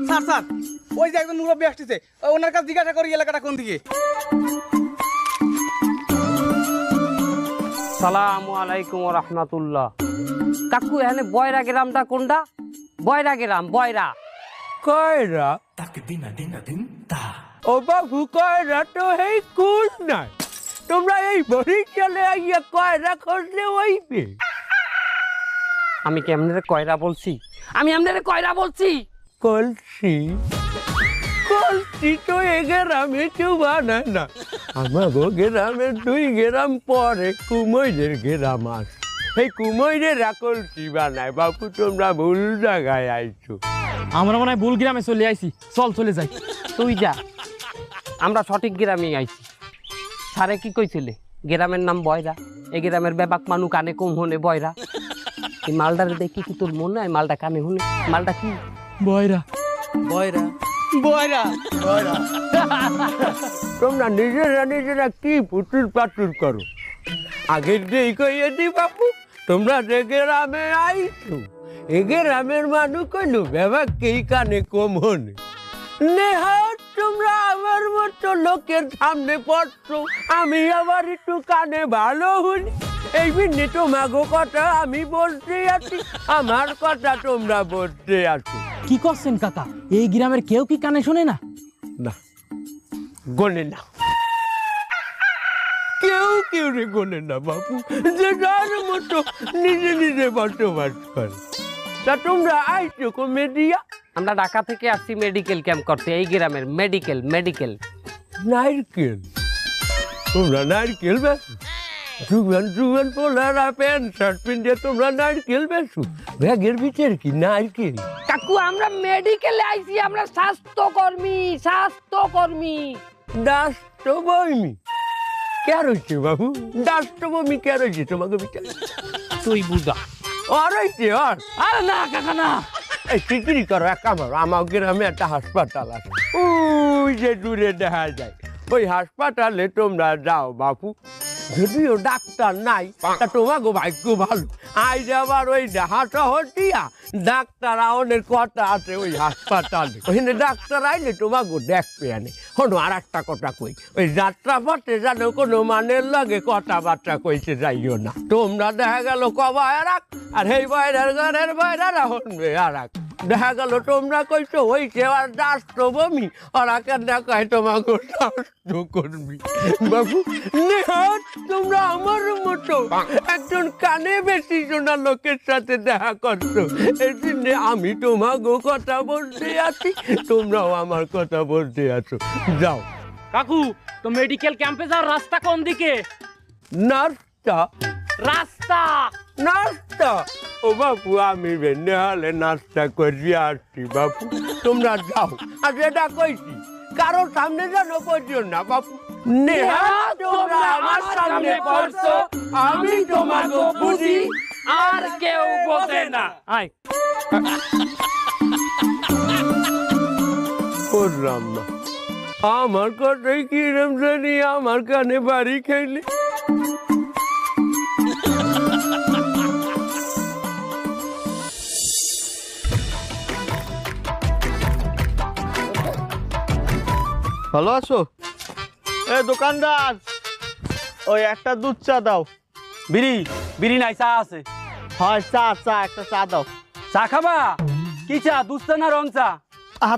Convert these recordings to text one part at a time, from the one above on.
Sir sir ওই যে একজন মুরব্বী আসতেছে, ওনার কাছে জিজ্ঞাসা করি এলাকাটা কোন দিকে। সালামু আলাইকুম ওয়া রাহমাতুল্লাহ। কাকু এখানে বয়রা গ্রামটা কোনটা? বয়রা গ্রাম, বয়রা কয়রা ও বাবু, কয়রা তো এই কুল নাই। তোমরা এই বরিশালে আইয়া কয়রা খুঁজলে হইবে? আমি কি আপনারে কয়রা বলছি? আমি আপনারে কয়রা বলছি? কলসি কলসি তো এ গ্রামে কেউ বানায় না। আমাগো গ্রামের 2 গ্রাম পরে কুমৈরের গ্রাম আছে, এই কুমৈরেরা কলসি বানায়। বাবু তোমরা ভুল জায়গায় আইছো। আমরা মনে হয় ভুল গ্রামে চলে আইছি, চল চলে যাই। তুই যা, আমরা সঠিক গ্রামে আইছি। সারে কি কইছিলে? গ্রামের নাম বয়রা, এই গ্রামের বেবাক মানু কানে কম হনে বয়রা। এই মালটারে দেখি কি তোর মনে হয় মালটা কানে শুনে? মালটা কি? বয়রা বয়রা বয়রা বয়রা। তোমরা নিজেরা কি পুতুল পাতুল করো? আগের দিন কইয়ে দি বাপু, তোমরা যে গ্রামে আইছো এ গ্রামের মানুষ কইলো বেবাক কি কানে কম হনে। নেহাত তোমরা আমার মতো লোকের সামনে পড়ছো, আমি আবার একটু কানে ভালো হইনি। এই বিনে তোমাগো কথা আমি বলতে আছি, আমার কথা তোমরা বলতে আছো। কি করছেন কাকা? এই গ্রামের কেউ কি কানে শোনে না? না, গোনে না, কেউ রে গোনে না বাবু, যে যার মতো নিজে বসবাস করে। তা তোমরা আইছো কমেডিয়া? আমরা ঢাকা থেকে আসছি মেডিকেল ক্যাম্প করতে, এই গ্রামের মেডিকেল। নারকেল? তোমরা নারকেল বেছো? জুয়ান পোলারা প্যান্ট শার্ট পিন্ডে তোমরা নারকেল বেছো? ব্যাগের ভিতরে কি নারকেল? কাকু আমরা মেডিকেলে আইছি, আমরা স্বাস্থ্যকর্মী। ডাস্টবমি কে রয়েছে বাবু? ডাস্টবমি কে রয়েছে তোমাকে ভিতরে? তুই বুঝা। আর হয়েছে আর? আরে না কাকা না, এই শিগগিরি করো, এক আমার আমার গ্রামে একটা হাসপাতাল আছে, ওই যে দূরে দেখা যায়। ওই হাসপাতালে তোমরা যাও বাপু। যদিও ডাক্তার নাই, তা তোমাকে ভাগ্য ভালো। আজ আবার ওই ঢাকা শহর দিয়া ডাক্তার আওনের কথা আছে ওই হাসপাতালে। ওখানে ডাক্তার আইলে তোমাকে দেখবে আনে। শোনো আর একটা কথা কই, ওই যাত্রা পথে যেন কোনো মানের লাগে কথাবার্তা কইতে যাইও না। তোমরা দেখা গেল কবা এরাক, আর এই বাইরের ঘরের বাইরেরা হনবে এরাক। দেখা গেল তোমরা কইছো হইছে আর রাষ্ট্রভূমি, আর আকার দেখায় তোমাকে রাষ্ট্রকর্মী। বাবু নেহাত তোমরা আমার মতো একজন কানে বেশি শোনা লোকের সাথে দেখা করছো, এই জন্য আমি তোমাকে কথা বলতে আছি, তোমরাও আমার কথা বলতে আছো। যাও। কাকু, তো মেডিকেল ক্যাম্পে যাওয়ার রাস্তা কোন দিকে? নাস্তা রাস্তা ও বাপু, আমি নেহালে নাস্তা করি আসছি বাপু, তোমরা যাও। আর যেটা কইছি কারো সামনে যেন করিও না বাপু। নেহাত তোমরা আমার সামনে পড়ছো, আমি তোমাকে বুঝি আর কেউ বোঝে না। আয় করলাম না। আমার কথাই কিরম জানি আমার কানে বাড়ি খাইলে। ভালো আছো? এ দোকানদার, ওই একটা দুধ চা দাও। বিড়ি নাই, চা আছে। হয় চা একটা চা দাও। চা খাবা? কি চা, দুধ চা না রং চা?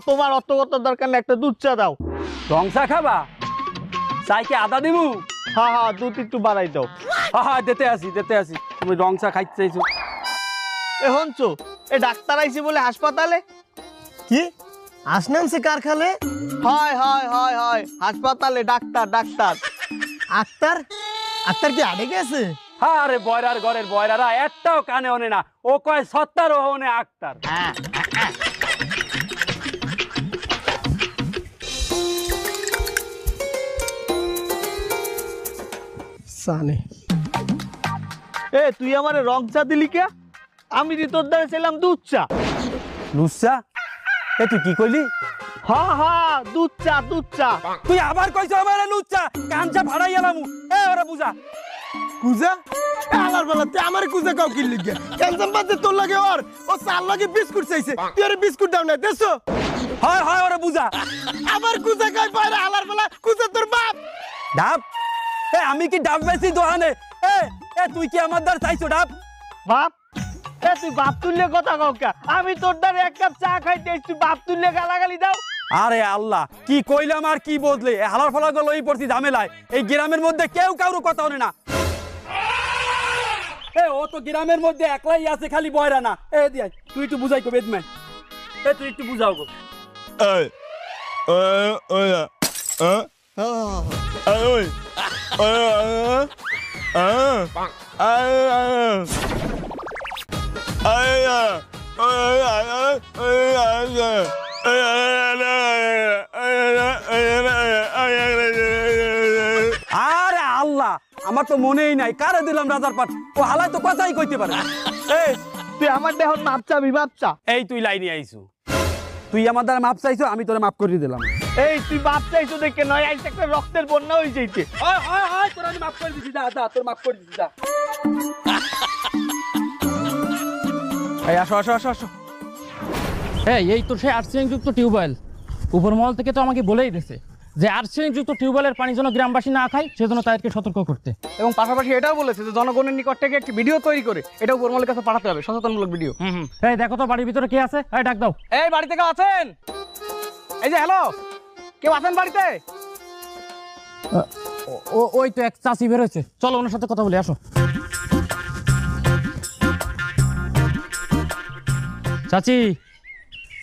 তোমার অত দরকার না, একটা দুধ চা দাও। রং চা খাবা? চাই কি আদা দিবু? হ্যাঁ দুধ একটু বাড়াই দাও। হ্যাঁ দিতে আসি। তুমি রং চা খাইতে চাইছো? এ হনছো, এ ডাক্তার আইছে বলে হাসপাতালে। কি আসনাম সে কারখালে? হয় হাসপাতালে ডাক্তার। আক্তার কি আড়ে গেছে? আরে বয়রার ঘরের বয়রারা একটাও কানে ওনে না, ও কয় সত্তার ওনে আক্তার। সানে এ তুই আমারে রং চা দিলি কে? আমি দি তোর দ্বারা ছিলাম দুধ চা। লুচ্চা? এ তুই কি কইলি? হ্যাঁ দুধ চা। তুই আবার কইছ আমারে লুচ্চা? কাঞ্চা ভাড়াই এলাম। এ ওরে বুঝা। কুজা আলার বেলা তুই আমার কুজা কাউ কি লিখে ক্যান্সাম বাদে তোর লাগে ওর ও চার লাগে বিস্কুট চাইছে তুই আরে বিস্কুট দাও না দেছো হয় হয় ওরে বুঝা আবার কুজা খাই পারে আলার বেলা কুজা তোর বাপ ডাব এ আমি কি ডাব বেশি দোকানে এ এ তুই কি আমার দ্বার চাইছো ডাব বাপ এ তুই বাপ তুললে কথা কাউকে আমি তোর দ্বারে এক কাপ চা খাইতে তুই বাপ তুললে গালাগালি দাও আরে আল্লাহ কি কইলাম আর কি বদলে হালার ফালা গেল এই পড়ছি ঝামেলায় এই গ্রামের মধ্যে কেউ কারো কথা হনে না এ ও তো গ্রামের মধ্যে একলাই আছে খালি বয়রা না এ দিয়া তুই একটু বুঝাই কো বেদম্যান এ তুই একটু বুঝাও গো আরে আল্লাহ আমার তো মনেই নাই কারে দিলাম রাজার পাট ও হালাই তো কথাই কইতে পারে এই তুই আমার দেহ মাপ চাবি মাপ চা এই তুই লাইনে আইছু তুই আমার দ্বারা মাপ চাইছো আমি তোরে মাপ করে দিলাম এই তুই বাপ চাইছো দেখে নয় আইছে একটা রক্তের বন্যা হয়ে যাইতে হয় হয় হয় তোর আমি মাপ করে দিছি যা তোর মাপ করে দিছি যা এই আসো আসো আসো আসো এই তো সেই আর্সেনিক যুক্ত টিউবওয়েল উপর মহল থেকে তো আমাকে বলেই দিয়েছে যে আর্সেনিক যুক্ত টিউবওয়েলের পানি যেন গ্রামবাসী না খায় সেজন্য তাদেরকে সতর্ক করতে। এবং পাশাপাশি এটাও বলেছে যে জনগণের নিকট থেকে একটি ভিডিও তৈরি করে এটাও বর্মলের কাছে পাঠাতে হবে সচেতনমূলক ভিডিও। এই দেখো তো বাড়ির ভিতরে কে আছে, এই ডাক দাও। এই বাড়িতে কেউ আছেন? এই যে হ্যালো, কেউ আছেন বাড়িতে? ওই তো এক চাচি বের হয়েছে, চলো ওনার সাথে কথা বলি, আসো। চাচি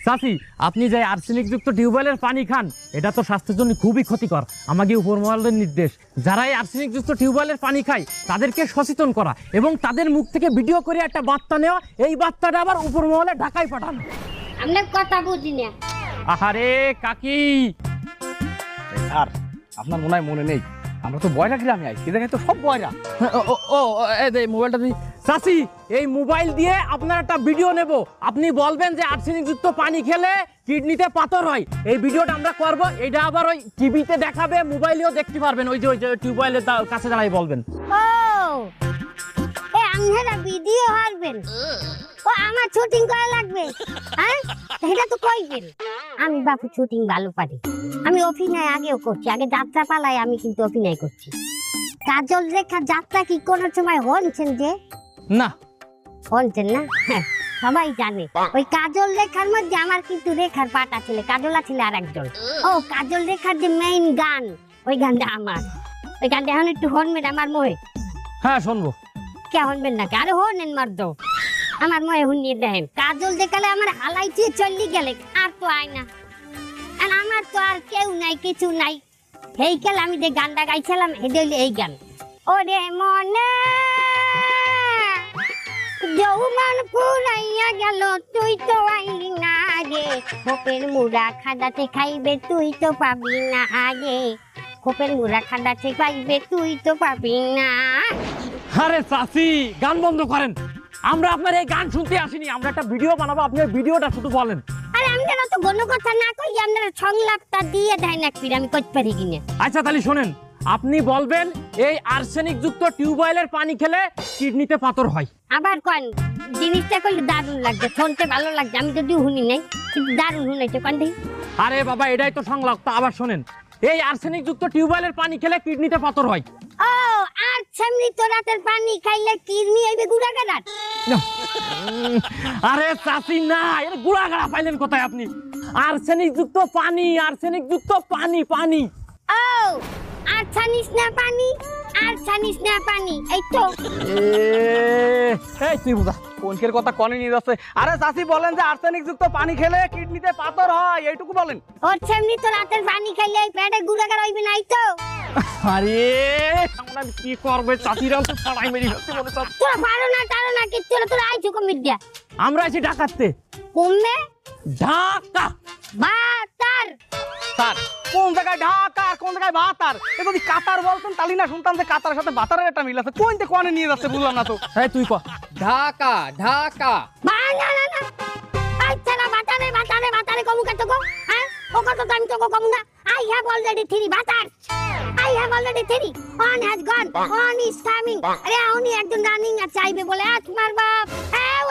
চাচি, আপনি যে আর্সেনিক যুক্ত টিউবওয়েলের পানি খান এটা তো স্বাস্থ্যের জন্য খুবই ক্ষতিকর। আমাকে উপর মহলের নির্দেশ, যারা এই আর্সেনিক যুক্ত টিউবওয়েলের পানি খায় তাদেরকে সচেতন করা এবং তাদের মুখ থেকে ভিডিও করে একটা বার্তা নেওয়া, এই বার্তাটা আবার উপর মহলে ঢাকায় পাঠানো। আমরা কথা বুঝি না। আহারে কাকি, আর আপনার মনে হয় মনে নেই, আমরা তো বয়রা গ্রামে আইছি, দেখে তো সব বয়রা। এই মোবাইলটা দিই। চাচি, এই মোবাইল দিয়ে আপনার একটা ভিডিও নেব, আপনি বলবেন যে আর্সেনিক যুক্ত পানি খেলে কিডনিতে পাথর হয়। এই ভিডিওটা আমরা করব, এটা আবার ওই টিভিতে দেখাবে, মোবাইলেও দেখতে পারবেন, ওই যে টিউবওয়েলের কাছে দাঁড়াই বলবেন। ও এ আপনারা ভিডিও হারবেন, ও আমার শুটিং করা লাগবে, হ্যাঁ এটা তো কইবেন। আমি বাপু শুটিং ভালো পারি, আমি অভিনয় আগেও করছি, আগে যাত্রা পালায় আমি কিন্তু অভিনয় করছি। কাজল রেখা যাত্রা কি কোন সময় হনছেন যে? না হনছেন না? হ্যাঁ, সবাই জানে ওই কাজল রেখার মধ্যে আমার কিন্তু রেখার পাটা ছিল, কাজলা ছিল আর একজন। ও কাজল রেখার যে মেইন গান, ওই গানটা আমার, ওই গানটা এখন একটু হনবেন আমার মোহে। হ্যাঁ শুনবো। কে হনবেন নাকি? আরে হনেন মার্দ, আমার মোহে হুনিয়ে দেখেন। কাজল দেখালে আমার হালাইতে চল্লি গেলে আর তো আয় না, আর আমার তো আর কেউ নাই, কিছু নাই। এই কাল আমি যে গানটা গাইছিলাম এটা হইলো এই গান। ওরে মনে যৌবন পুরাইয়া গেল, তুই তো আইলি না আগে, খোপের মুড়া খাদাতে খাইবে তুই তো পাবি না আগে, খোপের মুড়া খাদাতে খাইবে তুই তো পাবি না। আরে চাচি, গান বন্ধ করেন, আমরা আপনার এই গান শুনতে আসিনি, আমরা একটা ভিডিও বানাবো, আপনি ভিডিওটা শুধু বলেন। আরে আপনারা তো কোনো কথা না কই আপনারা সংলাপটা দিয়ে দেয় না, ফির আমি কইতে পারি কিনা। আচ্ছা তাহলে শোনেন, আপনি বলবেন এই আর্সেনিক যুক্ত টিউবওয়েলের পানি খেলে কিডনিতে পাথর হয়। আবার কোন জিনিসটা কইলে দারুণ লাগছে, শুনতে ভালো লাগছে, আমি যদিও শুনি নাই কিন্তু দারুণ শুনাইছে কোন দেখি। আরে বাবা, এটাই তো সংলাপ, তা আবার শোনেন, এই আর্সেনিক যুক্ত টিউবওয়েলের পানি খেলে কিডনিতে পাথর হয়। ও আর সামনে তো রাতের পানি খাইলে কিডনি হইবে গুড়াগাড়া। আরে চাচি না, এর গুড়াগাড়া পাইলেন কোথায় আপনি? আর্সেনিক যুক্ত পানি, আর্সেনিক যুক্ত পানি, পানি। ও আর ছানিস না পানি, আর ছানিস না পানি, এই তো। এই তুই বুঝা কোনকের কথা কনে নিয়ে যাচ্ছে? আরে চাচি বলেন যে আর্সেনিক যুক্ত পানি খেলে কিডনিতে পাথর হয়, এইটুকু বলেন। ওর সামনে তো রাতের পানি খাইলে পেটে গুড়াগাড়া হইবে না, এই তো। আরে আমরা কি করবে, চাচিরাও তো ছড়াই মেরি হচ্ছে মনে হচ্ছে। তোরা পারো না কিচ্ছু না, তোরা আইছো কমিট দিয়া। আমরা আছি ঢাকাতে। কমবে ঢাকা বাতার স্যার কোন জায়গায় ঢাকা, কোন জায়গায় ভাতার? এ যদি কাতার বলতেন তাহলে না শুনতাম যে কাতারের সাথে ভাতারের একটা মিল আছে। কোনতে কনে নিয়ে যাচ্ছে বুঝলাম না তো। এই তুই ক। ঢাকা ঢাকা না আচ্ছা না, বাতারে কমু কত গো, হ্যাঁ ও কত টাইম তো কমু না। আই হ্যাভ অলরেডি 3 বাতার, I I have already 3. One has gone. One is coming. আরে উনি একজন রানিং আর চাইবে বলে আসমার বাপ।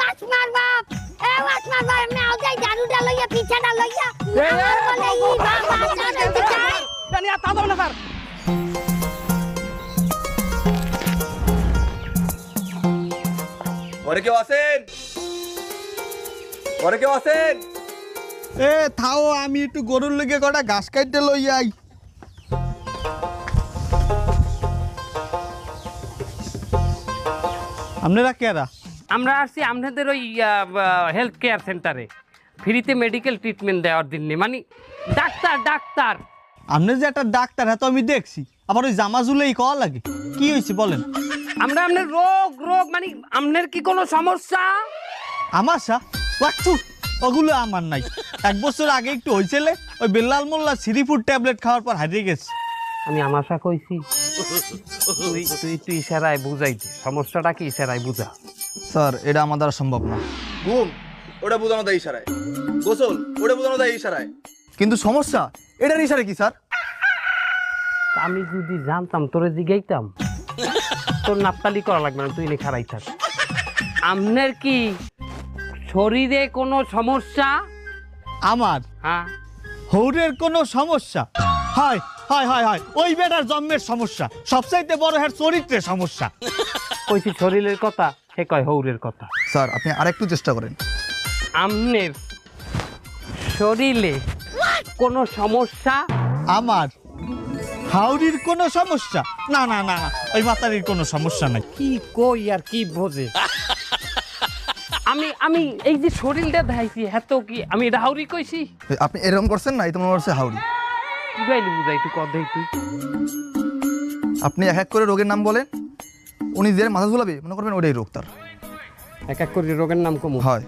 আসমার বাপ। আসমার বাপ আমি আও যাই জারুটা লইয়া পিছাটা লইয়া। আমার বলে ই বাবা জানাতে চাই। জানি আর তা দাও না স্যার। ঘরে কেউ আছেন? ঘরে কেউ আছেন? এ থাও আমি একটু গরুর লেগে কটা ঘাস কাটতে লই আই। আপনারা কেরা? আমরা আসছি আপনাদের ওই হেলথ কেয়ার সেন্টারে ফ্রিতে মেডিকেল ট্রিটমেন্ট দেওয়ার জন্য, মানে ডাক্তার। আপনি যে একটা ডাক্তার হ্যাঁ তো আমি দেখছি, আবার ওই জামা জুলেই কওয়া লাগে, কি হয়েছে বলেন? আমরা আপনার রোগ মানে আপনার কি কোনো সমস্যা? আমার রাখছু ওগুলো আমার নাই। 1 বছর আগে একটু হয়েছিল, ওই বেল্লাল মোল্লা সিরিফুড ট্যাবলেট খাওয়ার পর হারিয়ে গেছে। আমি আমাশা কইছি তুই একটু ইশারায় বুঝাই দে সমস্যাটা কি, ইশারায় বুঝা। স্যার এটা আমার দ্বারা সম্ভব না। ঘুম ওটা বোঝানো দেয় ইশারায়, গোসল ওটা বোঝানো দেয় ইশারায়। কিন্তু সমস্যা এটার ইশারা কি স্যার? আমি যদি জানতাম তোরে জিগাইতাম, তোর নাপতালি করা লাগবে না, তুই এনে খারাই থাক। আপনার কি শরীরে কোনো সমস্যা? আমার হ্যাঁ, হৌরের কোনো সমস্যা? হয় হয় হয় হয় ওই বেটার জন্মের সমস্যা, সবচাইতে বড় হ্যাঁ চরিত্রের সমস্যা। কইছি শরীরের কথা, সে কয় হৌরের কথা। স্যার আপনি আরেকটু চেষ্টা করেন। আপনার শরীরে কোনো সমস্যা? আমার হাউরির কোনো সমস্যা? না না না না, ওই মাতারির কোনো সমস্যা নাই। কি কই আর কি বোঝে? আমি এই যে শরীরটা দেখাইছি হ্যাঁ তো কি আমি এটা হাউরি কইছি? আপনি এরকম করছেন না, এই তো মনে হচ্ছে হাউরি। কি গাইলি বুঝাই তুই কর দেই তুই। আপনি এক এক করে রোগের নাম বলেন, উনি যে মাথা ঝুলাবে মনে করবেন ওটাই রোগ তার। এক এক করে রোগের নাম কমু? হয়।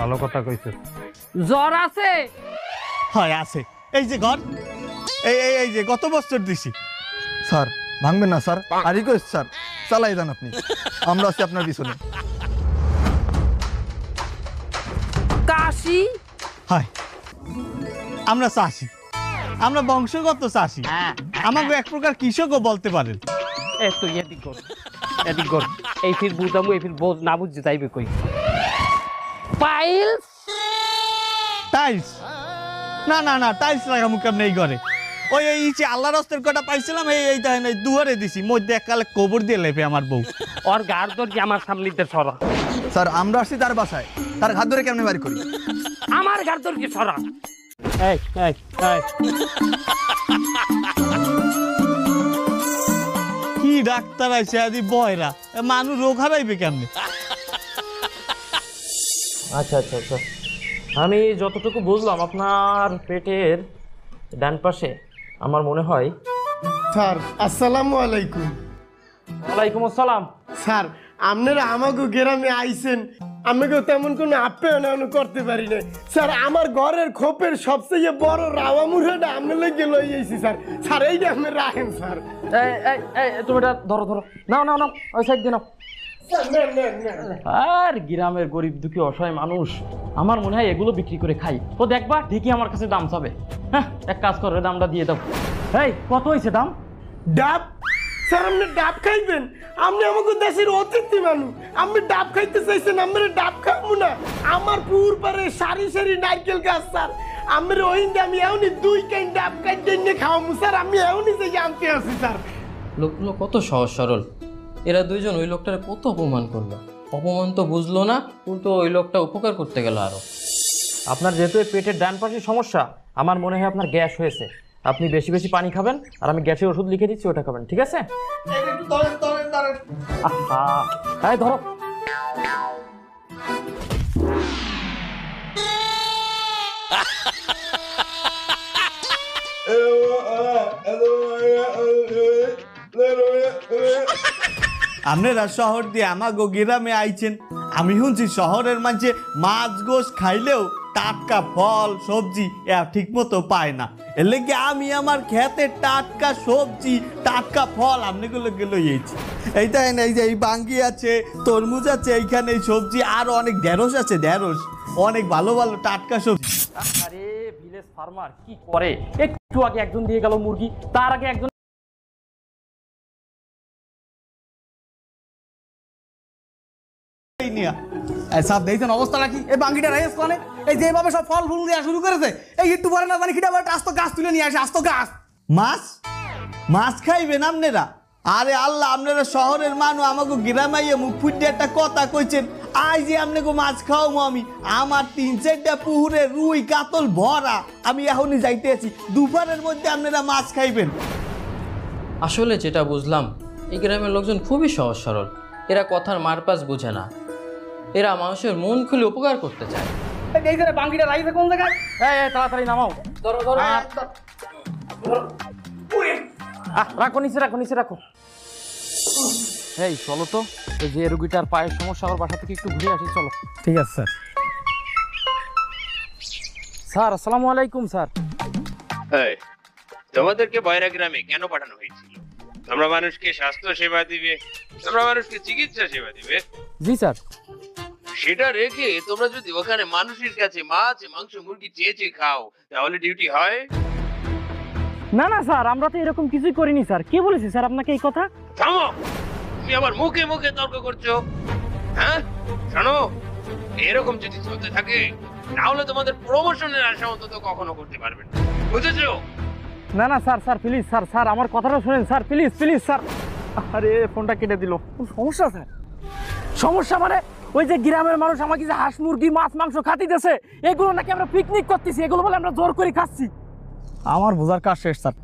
ভালো কথা কইছে। জ্বর আছে? হয় আছে, এই যে ঘর, এই যে গত বছর দিছি। স্যার ভাঙবেন না স্যার, আর রিকোয়েস্ট স্যার চালাই দেন আপনি, আমরা আছি আপনার পিছনে। কাশি? হয় আমরা চাষি, আমরা বংশগত চাষি, আমাকে এক প্রকার কৃষকও বলতে পারেন। এ তুই এদিক কর এই ফির বুঝামু, এই ফির না বুঝতে যাইবে কই। পাইলস? টাইলস? না না না, টাইলস লাগামু কেমন এই ঘরে? ওই এই যে আল্লাহ রস্তের কটা পাইছিলাম, এই তাই না দুয়ারে দিছি, মধ্যে এককালে কবর দিয়ে লেপে আমার বউ। ওর গার ধর কি আমার সামলিতে সরা? স্যার আমরা আসছি তার বাসায়, তার হাত ধরে কেমনে বাড়ি করি? আমার গার ধর কি সরা? এই এই এই কি ডাক্তার আছে আদি বয়রা, মানুষ রোগ হারাইবে কেমনে? আচ্ছা আচ্ছা আচ্ছা, আমি যতটুকু বুঝলাম আপনার পেটের ডান পাশে আমার মনে হয়। স্যার আসসালামু আলাইকুম। ওয়ালাইকুম আসসালাম। স্যার আপনারা আমাকে গ্রামে আইছেন, আমাকে তেমন কোনো আপ্যায়ন করতে পারি না স্যার। আমার ঘরের খোপের সবচেয়ে বড় রাওয়া মুড়াটা আমি লেগে লই আইছি স্যার। স্যার এইটা আপনি রাখেন স্যার। এই এই এই তুমি এটা ধরো নাও নাও নাও, ওই সাইড দিয়ে নাও। আর গ্রামের গরিব দুঃখী অসহায় মানুষ আমার মনে হয় এগুলো বিক্রি করে খাই, তো দেখবা ঠিকই আমার কাছে দাম চাবে। হ্যাঁ এক কাজ করো, দামটা দিয়ে দাও। এই কত হয়েছে দাম? ডাব? স্যার আপনি ডাব খাইবেন? আপনি আমাকে দেশের অতিথি মানুষ, আপনি ডাব খাইতে চাইছেন, আমরা ডাব খাবো না? আমার পুর পারে সারি সারি নারকেল গাছ স্যার, আমরা ওই আমি এমনি 2 কেন ডাব খাইতে নিয়ে খাওয়াবো স্যার। আমি এমনি যে জানতে আছি স্যার। লোকগুলো কত সহজ সরল, এরা দুইজন ওই লোকটারে কত অপমান করলো, অপমান তো বুঝলো না, কিন্তু ওই লোকটা উপকার করতে গেল আরো। আপনার যেহেতু এই পেটের ডান পাশে সমস্যা, আমার মনে হয় আপনার গ্যাস হয়েছে। আপনি বেশি বেশি পানি খাবেন, আর আমি গ্যাসের ওষুধ লিখে দিচ্ছি, ওটা খাবেন, ঠিক আছে? আহা, এই ধরো। আপনারা শহর দিয়ে আমাগো গ্রামে আইছেন, আমি শুনছি শহরের মানুষে মাছ গোশ খাইলেও টাটকা ফল সবজি ঠিক মতো পায় না। এর লেগে আমি আমার খেতে টাটকা সবজি টাটকা ফল আপনাগুলো গেলো এইছি। এইটা এই যে এই বাঙ্গি আছে, তরমুজ আছে, এইখানে এই সবজি আরো অনেক ঢেঁড়স আছে, ঢেঁড়স অনেক ভালো ভালো টাটকা সবজি। আরে ভিলেজ ফার্মার কি করে, একটু আগে একজন দিয়ে গেল মুরগি, তার আগে একজন এই নিয়া সব দেখছেন অবস্থাটা কি? এই বাঙ্গিটা রাইস কোনে এই যেভাবে সব ফল ফুল দেওয়া শুরু করেছে, এই একটু পরে না জানি কিটা আবার আস্ত গাছ তুলে নিয়ে আসে, আস্ত গাছ। মাছ মাছ খাইবেন আপনারা? আরে আল্লাহ, আপনারা শহরের মানুষ, আমাকে গ্রামাইয়ে মুখ ফুটে একটা কথা কইছেন, আই যে আপনাকে মাছ খাওয়াবো আমি। আমার 3-4টা পুকুরে রুই কাতল ভরা, আমি এখনই যাইতে আছি, দুপুরের মধ্যে আপনারা মাছ খাইবেন। আসলে যেটা বুঝলাম, এই গ্রামের লোকজন খুবই সহজ সরল। এরা কথার মারপাস বোঝে না, এরা মানুষের মন খুলে উপকার করতে চায়। এই যে বাঙ্গিটা রাইছে কোন জায়গায়? এই তাড়াতাড়ি নামাও। ধরো ধরো। রাখো নিচে, রাখো নিচে, রাখো। এই চলো তো, ওই যে রুগীটার পায়ের সমস্যা, আমার বাসা থেকে একটু ঘুরে আসি, চলো। ঠিক আছে স্যার। স্যার আসসালামু আলাইকুম স্যার। তোমাদেরকে বয়রা গ্রামে কেন পাঠানো হয়েছিল? তোমরা মানুষকে স্বাস্থ্য সেবা দিবে, তোমরা মানুষকে চিকিৎসা সেবা দিবে। জি স্যার। সেটা রেখে তোমরা যদি ওখানে মানুষের কাছে মাছ মাংস মুরগি চেয়ে চেয়ে খাও, তাহলে ডিউটি হয়? না না স্যার, আমরা তো এরকম কিছুই করিনি স্যার। কে বলেছে স্যার আপনাকে এই কথা? থামো, তুমি আবার মুখে মুখে তর্ক করছো। হ্যাঁ শোনো, এরকম যদি চলতে থাকে তাহলে তোমাদের প্রমোশনের আশা অন্তত কখনো করতে পারবেন না, বুঝেছো? না না sir, sir please sir, sir আমার কথাটা শুনেন স্যার, প্লিজ প্লিজ স্যার। আরে ফোনটা কেটে দিল। সমস্যা স্যার? সমস্যা মানে ওই যে গ্রামের মানুষ আমাকে যে হাঁস মুরগি মাছ মাংস খাতিতেছে, এগুলো নাকি আমরা পিকনিক করতেছি, এগুলো বলে আমরা জোর করে খাচ্ছি। আমার বোঝার কাজ শেষ স্যার।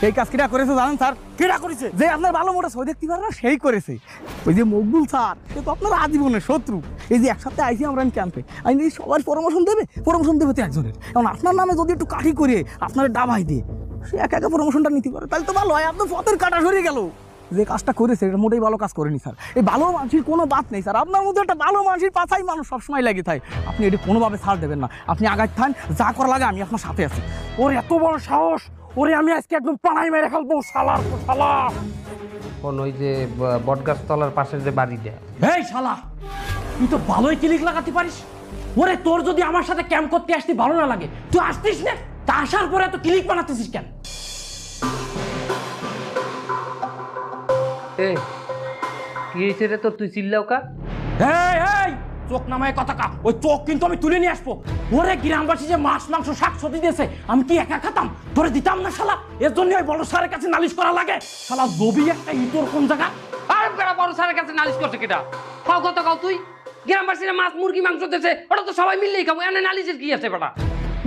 এই কাজ কিরা করেছে জানেন স্যার? কেডা করেছে? যে আপনার ভালো মোটা সই দেখতে পারে না, সেই করেছে। ওই যে মকবুল স্যার, সে তো আপনার আজীবনের শত্রু। এই যে এক সপ্তাহে আইসি আমরা ক্যাম্পে, আমি এই সবার প্রমোশন দেবে তো একজনের। এখন আপনার নামে যদি একটু কাঠি করে আপনার ডাবাই দিয়ে সে একা একা প্রমোশনটা নিতে পারে, তাহলে তো ভালো হয়। আপনার পথের কাটা সরিয়ে গেল। যে কাজটা করেছে এটা মোটেই ভালো কাজ করেনি স্যার। এই ভালো মানুষের কোনো বাদ নেই স্যার। আপনার মধ্যে একটা ভালো মানুষের পাছাই মানুষ সবসময় লাগে থাকে। আপনি এটি কোনোভাবে ছাড় দেবেন না। আপনি আগায় থান, যা করা লাগে আমি আপনার সাথে আছি। ওর এত বড় সাহস, ওরে আমি আজকে একদম পানাই মেরে ফেলবো শালার শালা। কোন ওই যে বটগাছ তলার পাশে যে বাড়ি দেয়। এই শালা, তুই তো ভালোই ক্লিক লাগাতে পারিস। ওরে তোর যদি আমার সাথে ক্যাম্প করতে আসতে ভালো না লাগে, তুই আসতিস না। তা আসার পরে এত ক্লিক বানাতেছিস কেন? কি হয়েছে রে তোর, তুই চিল্লাও কা? এই এই চোখ নামায় কথা কা, ওই চোখ কিন্তু আমি তুলে নিয়ে আসবো। ওরে গ্রামবাসী যে মাছ মাংস শাক সবজি দিয়েছে, আমি কি একা খেতাম? তোরে দিতাম না শালা। এর জন্য ওই বড় স্যারের কাছে নালিশ করা লাগে। শালা জবি একটা ইতর কোন জায়গা? আর বেড়া বড় স্যারের কাছে নালিশ করছে কেটা? খাও কত খাও তুই? গ্রামবাসীরা মাছ মুরগি মাংস দিয়েছে, ওটা তো সবাই মিললেই খাবো, এনে নালিশের কি আছে বেটা?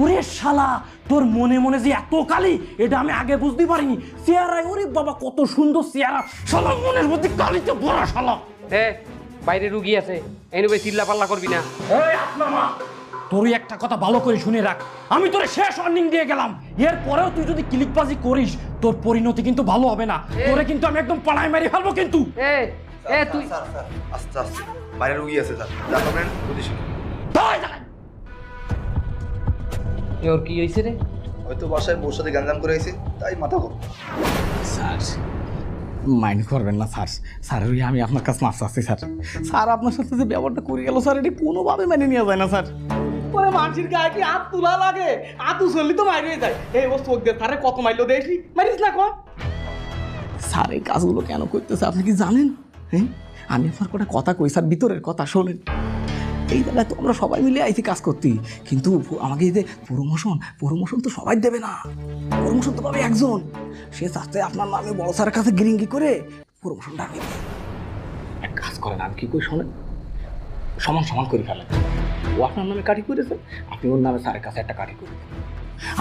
ওরে শালা, তোর মনে মনে যে এত কালি, এটা আমি আগে বুঝতে পারিনি। চেহারায় ওরে বাবা কত সুন্দর চেহারা, শালা মনের মধ্যে কালিতে ভরা শালা। বাইরে রুগী আছে, এনে ভাই চিল্লা পাল্লা করবি না। এই আপনার মা, তোর একটা কথা ভালো করে শুনে রাখ, আমি তোরে শেষ ওয়ার্নিং দিয়ে গেলাম। এর পরেও তুই যদি ক্লিকবাজি করিস, তোর পরিণতি কিন্তু ভালো হবে না। তোরে কিন্তু আমি একদম পাড়ায় মেরে ফেলবো কিন্তু। তুই আস্তে আস্তে, বাইরে রুগী আছে স্যার, যা করবেন বুঝিস। ওর কি হয়েছে রে? হয়তো বাসায় বউর সাথে গাঞ্জাম করে আইছে, তাই মাথা গরম। স্যার মাইন্ড করবেন না স্যার। স্যার ওই আমি আপনার কাছে মাফ চাচ্ছি স্যার। স্যার আপনার সাথে যে ব্যবহারটা করে গেল স্যার, এটি কোনোভাবে মেনে নেওয়া যায় না স্যার। পরে মানুষের গায়ে কি হাত তোলা লাগে? হাত উচললি তো মারিয়ে যায়। এই ও চোখ দিয়ে স্যারে কত মাইলো দেখি, মারিস না কয়। স্যার এই কাজগুলো কেন করতেছে আপনি কি জানেন? হ্যাঁ, আমি আপনার কটা কথা কই স্যার, ভিতরের কথা শোনেন। এই জায়গায় তো আমরা সবাই মিলে আইছি কাজ করতে, কিন্তু আমাকে এই যে প্রমোশন তো সবাই দেবে না। প্রমোশন তো পাবে একজন। সে চাচ্ছে আপনার নামে বড় স্যারের কাছে গিরিঙ্গি করে প্রমোশনটা নেবে। এক কাজ করেন, আমি কি কই শোনেন, সমান সমান করে ফেলেন। ও আপনার নামে কাটি করেছে, আপনি ওর নামে স্যারের কাছে একটা কাটি করে দেন।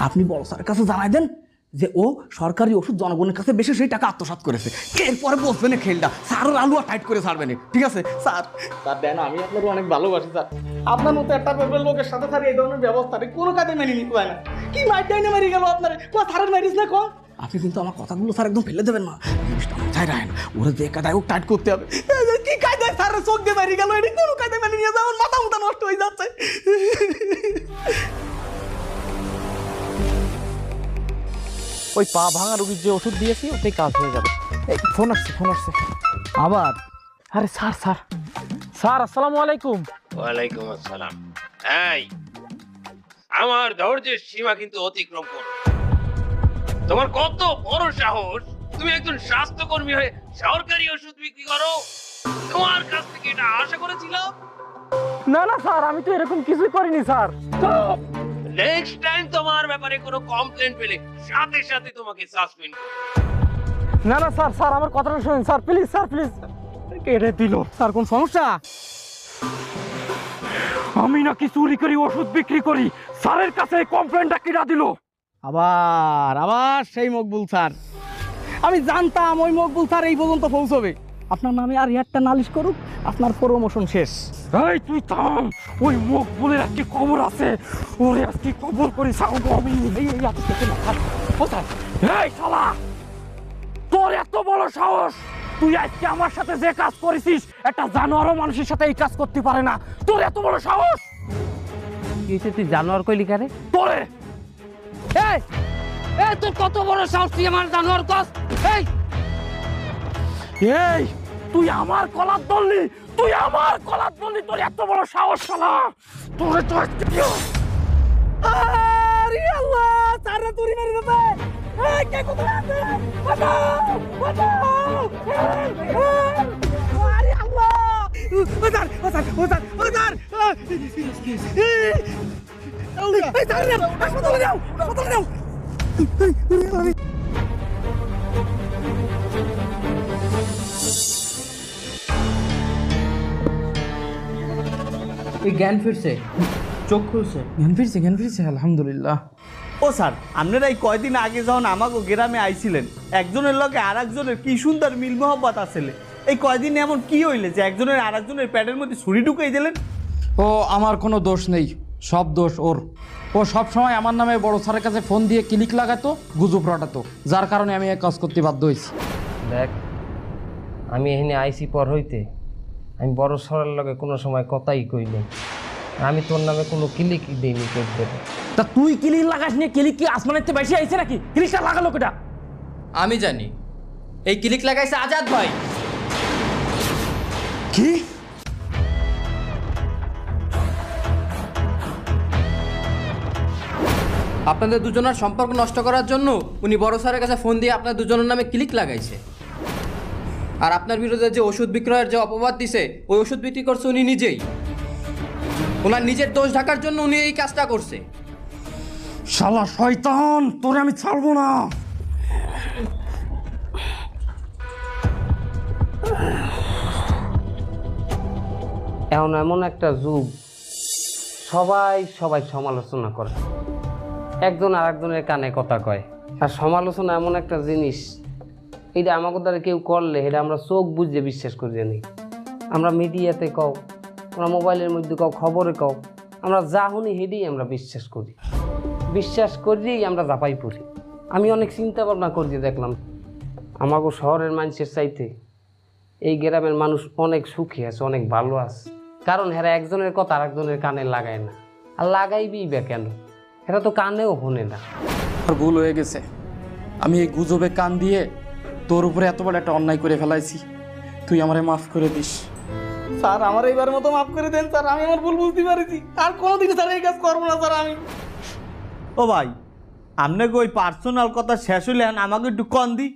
আপনি বড় স্যারের কাছে জানাই দেন যে ও সরকারি ওষুধ জনগণের কাছে বেশি সেই টাকা আত্মসাৎ করেছে। এরপরে বসবে না খেলটা, স্যারের আলুয়া টাইট করে ছাড়বে না, ঠিক আছে স্যার? স্যার দেন, আমি আপনার অনেক ভালোবাসি স্যার। আপনার মতো একটা লোকের সাথে স্যার এই ধরনের ব্যবস্থা কোনো কাজে মেনে নিতে পারে না। কি মাইটাই না মেরে গেল আপনার, স্যারের মারিস না কম। আপনি কিন্তু আমার কথাগুলো স্যার একদম ফেলে দেবেন না, জিনিসটা মাথায় রাখেন। ওরা যে কাদায় ও টাইট করতে হবে। কি কায়দায় স্যারের চোখ দিয়ে মেরে গেল, এটি কোনো কায়দায় মেনে নিয়ে যাওয়ার মাথা মুথা নষ্ট হয়ে যাচ্ছে। ওই পা ভাঙা রোগীর যে ওষুধ দিয়েছি ওটাই কাজ হয়ে যাবে। এই ফোন আসছে আবার। আরে স্যার স্যার স্যার আসসালামু আলাইকুম। ওয়ালাইকুম আসসালাম। এই আমার ধৈর্যের সীমা কিন্তু অতিক্রম করো। তোমার কত বড় সাহস, তুমি একজন স্বাস্থ্যকর্মী হয়ে সরকারি ওষুধ বিক্রি করো? তোমার কাছ থেকে এটা আশা করেছিলাম। না না স্যার, আমি তো এরকম কিছুই করিনি স্যার। নেক্সট টাইম তোমার ব্যাপারে কোনো কমপ্লেইন পেলে সাথে সাথে তোমাকে সাসপেন্ড। না না স্যার, স্যার আমার কথাটা শুনুন স্যার, প্লিজ স্যার, প্লিজ। কেটে দিল স্যার, কোন সমস্যা? আমি নাকি চুরি করি, ওষুধ বিক্রি করি, স্যারের কাছে কমপ্লেনটা কিনা দিল? আবার আবার সেই মকবুল স্যার, আমি জানতাম ওই মকবুল স্যার এই পর্যন্ত পৌঁছবে। আপনার নামে আর একটা নালিশ করুক, আপনার প্রমোশন শেষ। এই তুই থাম, ওই মকবুলের একটি খবর আছে, ওরে আজকে খবর করে ছাড়বো আমি। এই আপনি থেকে না স্যার, ও স্যার। এই শালা, তোর এত বড় সাহস, তুই আজকে আমার সাথে যে কাজ করেছিস, একটা জানোয়ারও মানুষের সাথে এই কাজ করতে পারে না। তোর এত বড় সাহস! কি হয়েছে, তুই জানোয়ার কইলি কারে? তোরে! এই এই তোর কত বড় সাহস, তুই আমার জানোয়ার কস? এই এই তুই আমার কলার ধরলি, তুই আমার কলার ধরলি, তোর এত বড় সাহস শালা! তোরে তো আরে আল্লাহ, স্যাররা চুরি মেরে দিতে! এই কে কোথায় আছে? বাঁচাও! বাঁচাও! আরে আল্লাহ! ও স্যার, ও স্যার, ও স্যার, ও স্যার! এই স্যার, হাসপাতালে যাও, হাসপাতালে যাও! এই জ্ঞান ফিরছে, চোখ খুলছে। জ্ঞান ফিরছে, আলহামদুলিল্লাহ। ও স্যার, আপনারা এই কয়দিন আগে যখন আমাকে গ্রামে আইছিলেন, একজনের লগে আর একজনের কি সুন্দর মিল মোহব্বত আসলে, এই কয়দিন এমন কি হইলে যে একজনের আর একজনের পেটের মধ্যে ছুরি ঢুকাই দিলেন? ও আমার কোনো দোষ নেই, সব দোষ ওর। ও সব সময় আমার নামে বড় স্যারের কাছে ফোন দিয়ে ক্লিক লাগাতো, গুজব রটাতো, যার কারণে আমি এক কাজ করতে বাধ্য হয়েছি। দেখ, আমি এখানে আইসি পর হইতে আমি বড় সরের লগে কোনো সময় কথাই কই নাই। আমি তোর নামে কোনো ক্লিক দিইনি করতে। তা তুই ক্লিক লাগাস নিয়ে, ক্লিক কি আসমানের চেয়ে বেশি আইছে নাকি? ক্লিকটা লাগালো কেটা? আমি জানি, এই ক্লিক লাগাইছে আজাদ ভাই। কি? আপনাদের দুজনের সম্পর্ক নষ্ট করার জন্য উনি বড় স্যারের কাছে ফোন দিয়ে আপনার দুজনের নামে ক্লিক লাগাইছে। আর আপনার বিরুদ্ধে যে ওষুধ বিক্রয়ের যে অপবাদ দিছে, ওই ওষুধ বিক্রি করছে উনি নিজেই। ওনার নিজের দোষ ঢাকার জন্য উনি এই কাজটা করছে। শালা শয়তান, তোরে আমি ছাড়বো না। এখন এমন একটা যুগ, সবাই সবাই সমালোচনা করে, একজন আর একজনের কানে কথা কয়। আর সমালোচনা এমন একটা জিনিস, এটা আমাকে দ্বারা কেউ করলে এটা আমরা চোখ বুঝে বিশ্বাস করি জানি। আমরা মিডিয়াতে কও, আমরা মোবাইলের মধ্যে কও, খবরে কও, আমরা যা শুনি হেডেই আমরা বিশ্বাস করি, বিশ্বাস করেই আমরা জাপাই পড়ি। আমি অনেক চিন্তা ভাবনা করি, দেখলাম আমাকে শহরের মানুষের চাইতে এই গ্রামের মানুষ অনেক সুখী আছে, অনেক ভালো আছে। কারণ এরা একজনের কথা আর একজনের কানে লাগায় না, আর লাগাইবি বা কেন, এরা তো কানেও শোনে না। ভুল হয়ে গেছে, আমি এই গুজবে কান দিয়ে তোর উপরে এত বড় একটা অন্যায় করে ফেলাইছি, তুই আমারে মাফ করে দিস। স্যার, আমার এইবার মতো মাফ করে দেন স্যার, আমি আমার ভুল বুঝতে পারছি, আর কোনোদিন স্যার এই কাজ করবো না স্যার আমি। ও ভাই, আপনাকে ওই পার্সোনাল কথা শেষ হইলে আমাকে একটু কন দি।